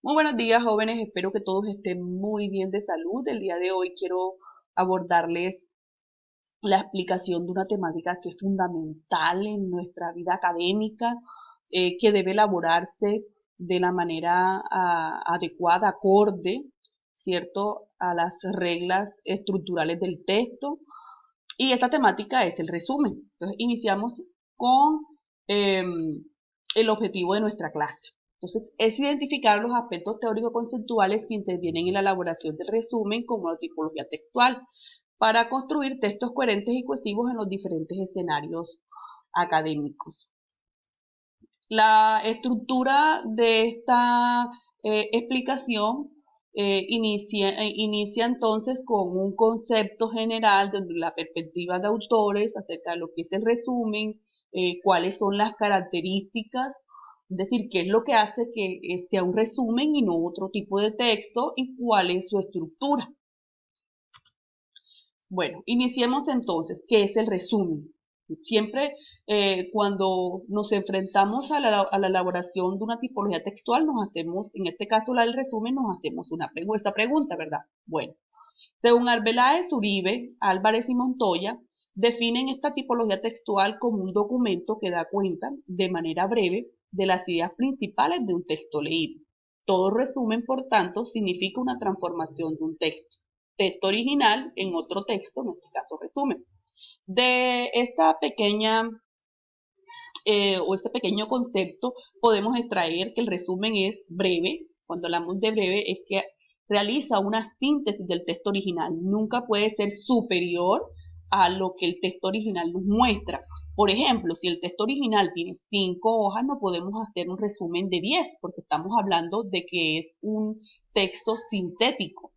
Muy buenos días, jóvenes. Espero que todos estén muy bien de salud. El día de hoy quiero abordarles la explicación de una temática que es fundamental en nuestra vida académica, que debe elaborarse de la manera adecuada, acorde, ¿cierto?, a las reglas estructurales del texto. Y esta temática es el resumen. Entonces, iniciamos con el objetivo de nuestra clase. Entonces, es identificar los aspectos teórico-conceptuales que intervienen en la elaboración del resumen, como la tipología textual, para construir textos coherentes y cohesivos en los diferentes escenarios académicos. La estructura de esta explicación inicia entonces con un concepto general desde la perspectiva de autores acerca de lo que es el resumen, cuáles son las características, es decir, qué es lo que hace que sea un resumen y no otro tipo de texto y cuál es su estructura. Bueno, iniciemos entonces. ¿Qué es el resumen? Siempre cuando nos enfrentamos a la elaboración de una tipología textual, nos hacemos, en este caso la del resumen, nos hacemos esa pregunta, ¿verdad? Bueno, según Arbeláez, Uribe, Álvarez y Montoya, definen esta tipología textual como un documento que da cuenta, de manera breve, de las ideas principales de un texto leído. Todo resumen, por tanto, significa una transformación de un texto original en otro texto, en este caso resumen. De esta pequeña este pequeño concepto podemos extraer que el resumen es breve. Cuando hablamos de breve es que realiza una síntesis del texto original. Nunca puede ser superior a lo que el texto original nos muestra. Por ejemplo, si el texto original tiene 5 hojas, no podemos hacer un resumen de 10 porque estamos hablando de que es un texto sintético.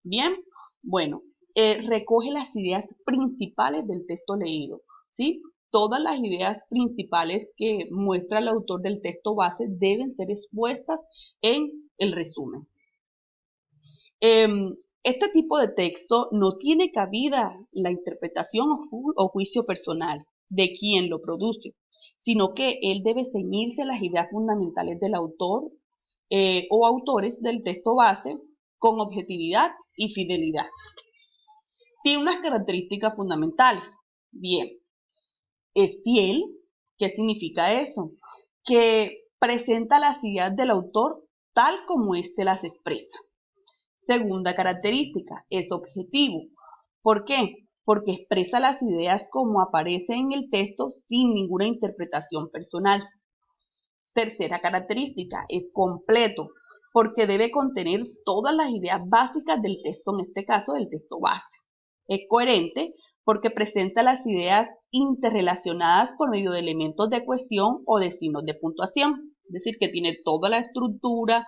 Bien, bueno, recoge las ideas principales del texto leído, ¿sí? Todas las ideas principales que muestra el autor del texto base deben ser expuestas en el resumen. Este tipo de texto no tiene cabida la interpretación o juicio personal de quien lo produce, sino que él debe ceñirse a las ideas fundamentales del autor o autores del texto base con objetividad y fidelidad. Tiene unas características fundamentales. Bien, es fiel. ¿Qué significa eso? Que presenta las ideas del autor tal como éste las expresa. Segunda característica, es objetivo. ¿Por qué? Porque expresa las ideas como aparecen en el texto sin ninguna interpretación personal. Tercera característica, es completo, porque debe contener todas las ideas básicas del texto, en este caso del texto base. Es coherente porque presenta las ideas interrelacionadas por medio de elementos de cohesión o de signos de puntuación. Es decir, que tiene toda la estructura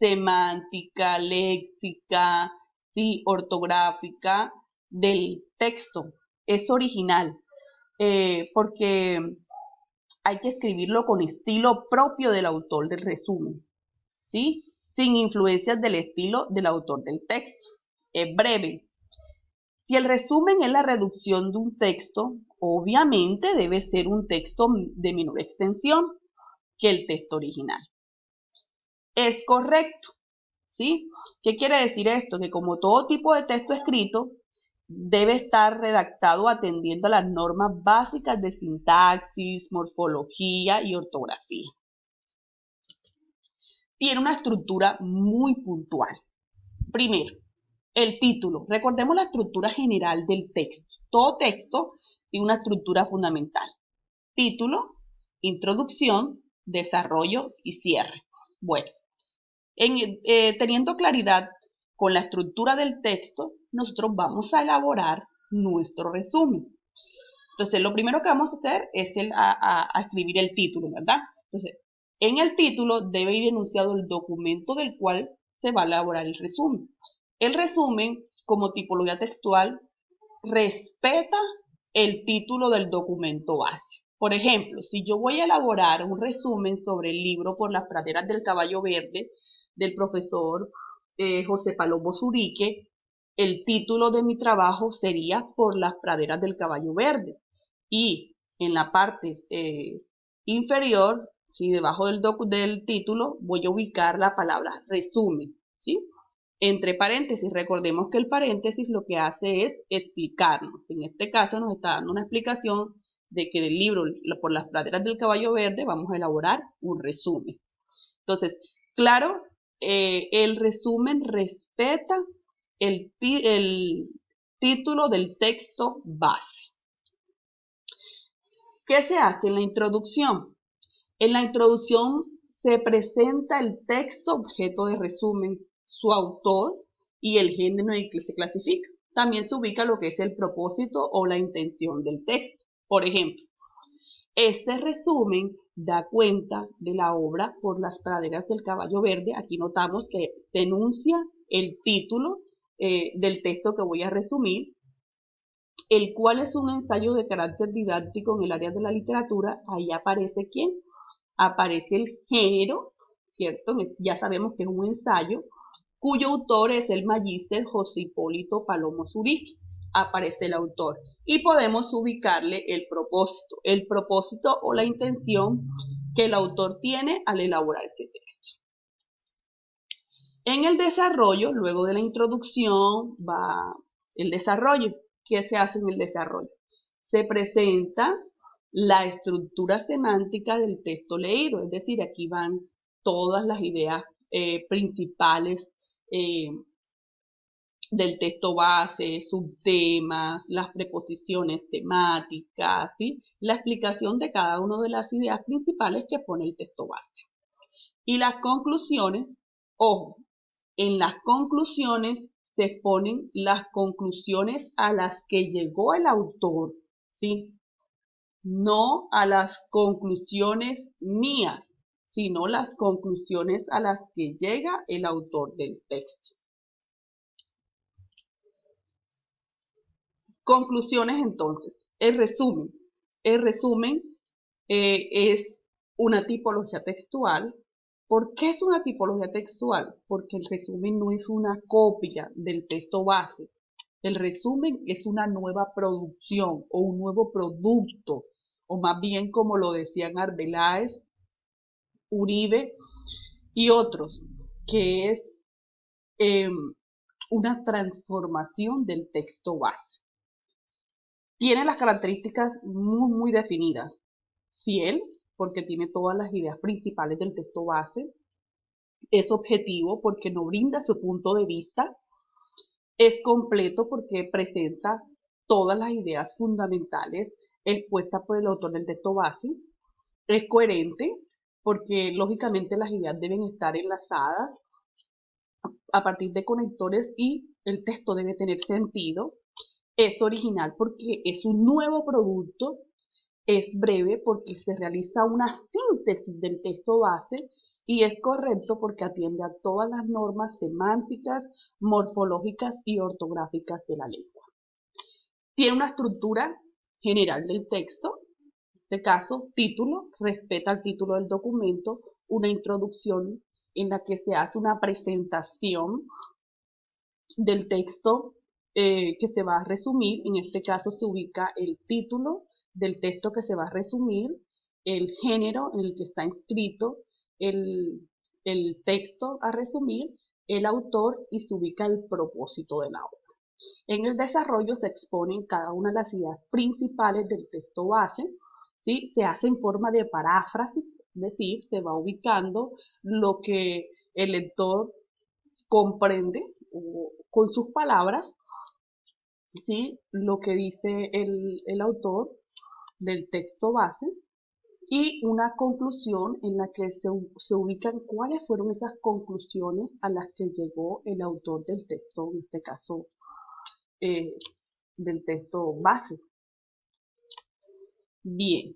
semántica, léxica, ¿sí?, ortográfica del texto. Es original porque hay que escribirlo con estilo propio del autor del resumen, ¿sí? Sin influencias del estilo del autor del texto. Es breve. Si el resumen es la reducción de un texto, obviamente debe ser un texto de menor extensión que el texto original. Es correcto, ¿sí? ¿Qué quiere decir esto? Que como todo tipo de texto escrito, debe estar redactado atendiendo a las normas básicas de sintaxis, morfología y ortografía. Tiene una estructura muy puntual. Primero, el título. Recordemos la estructura general del texto. Todo texto tiene una estructura fundamental. Título, introducción, desarrollo y cierre. Bueno, teniendo claridad con la estructura del texto, nosotros vamos a elaborar nuestro resumen. Entonces, lo primero que vamos a hacer es escribir el título, ¿verdad? Entonces, en el título debe ir enunciado el documento del cual se va a elaborar el resumen. El resumen, como tipología textual, respeta el título del documento base. Por ejemplo, si yo voy a elaborar un resumen sobre el libro Por las praderas del caballo verde, del profesor José Palomo Zurique, el título de mi trabajo sería Por las praderas del caballo verde. Y en la parte inferior ¿sí? Debajo del título voy a ubicar la palabra resumen, ¿sí? Entre paréntesis, recordemos que el paréntesis lo que hace es explicarnos. En este caso nos está dando una explicación de que del libro Por las praderas del caballo verde vamos a elaborar un resumen. Entonces, claro, el resumen respeta el título del texto base. ¿Qué se hace en la introducción? En la introducción se presenta el texto objeto de resumen, su autor y el género en el que se clasifica. También se ubica lo que es el propósito o la intención del texto. Por ejemplo, este resumen da cuenta de la obra Por las praderas del caballo verde. Aquí notamos que se enuncia el título del texto que voy a resumir, el cual es un ensayo de carácter didáctico en el área de la literatura. Ahí aparece ¿quién? Aparece el género, ¿cierto? Ya sabemos que es un ensayo, cuyo autor es el magíster José Hipólito Palomo Zuriqui. Aparece el autor y podemos ubicarle el propósito o la intención que el autor tiene al elaborar ese texto. En el desarrollo, luego de la introducción, va el desarrollo. ¿Qué se hace en el desarrollo? Se presenta la estructura semántica del texto leído, es decir, aquí van todas las ideas principales del texto base, subtemas, las preposiciones temáticas, ¿sí? La explicación de cada una de las ideas principales que pone el texto base. Y las conclusiones, ojo, en las conclusiones se exponen las conclusiones a las que llegó el autor, ¿sí? No a las conclusiones mías, sino las conclusiones a las que llega el autor del texto. Conclusiones entonces. El resumen. El resumen es una tipología textual. ¿Por qué es una tipología textual? Porque el resumen no es una copia del texto base. El resumen es una nueva producción o un nuevo producto, o más bien como lo decían Arbeláez, Uribe y otros, que es eh, una transformación del texto base. Tiene las características muy definidas. Fiel, porque tiene todas las ideas principales del texto base. Es objetivo porque no brinda su punto de vista. Es completo porque presenta todas las ideas fundamentales expuestas por el autor del texto base. Es coherente porque lógicamente las ideas deben estar enlazadas a partir de conectores y el texto debe tener sentido. Es original porque es un nuevo producto. Es breve porque se realiza una síntesis del texto base y es correcto porque atiende a todas las normas semánticas, morfológicas y ortográficas de la lengua. Tiene una estructura general del texto, en este caso, título, respeta el título del documento, una introducción en la que se hace una presentación del texto que se va a resumir. En este caso se ubica el título del texto que se va a resumir, el género en el que está inscrito el texto a resumir, el autor y se ubica el propósito de la obra. En el desarrollo se exponen cada una de las ideas principales del texto base, ¿sí? Se hace en forma de paráfrasis, es decir, se va ubicando lo que el lector comprende con sus palabras, ¿sí? Lo que dice el autor del texto base y una conclusión en la que se ubican cuáles fueron esas conclusiones a las que llegó el autor del texto, en este caso eh, del texto base. Bien,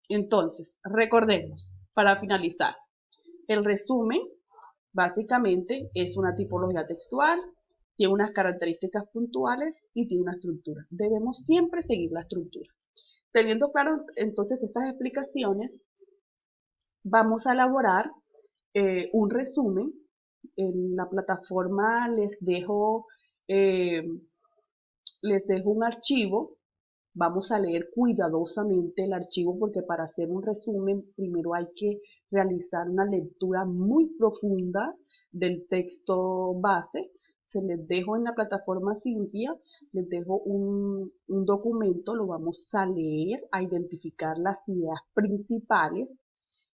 entonces recordemos, para finalizar, el resumen básicamente es una tipología textual, tiene unas características puntuales y tiene una estructura. Debemos siempre seguir la estructura. Teniendo claro entonces estas explicaciones, vamos a elaborar un resumen. En la plataforma les dejo un archivo Vamos a leer cuidadosamente el archivo porque para hacer un resumen primero hay que realizar una lectura muy profunda del texto base. Se les dejo en la plataforma Cintia, les dejo un documento, lo vamos a leer, a identificar las ideas principales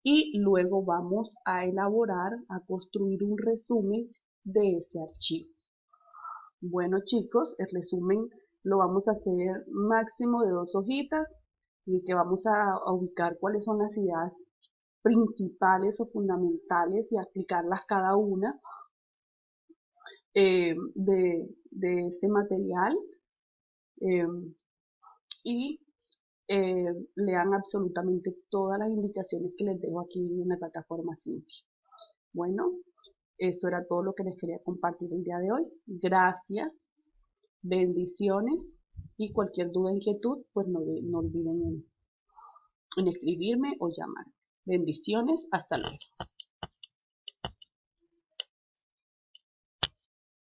y luego vamos a elaborar, a construir un resumen de ese archivo. Bueno chicos, el resumen lo vamos a hacer máximo de 2 hojitas en el que vamos a ubicar cuáles son las ideas principales o fundamentales y aplicarlas cada una de este material eh, y lean absolutamente todas las indicaciones que les dejo aquí en la plataforma Cintia. Bueno, eso era todo lo que les quería compartir el día de hoy. Gracias. Bendiciones y cualquier duda, inquietud, pues no olviden en escribirme o llamar. Bendiciones, hasta luego.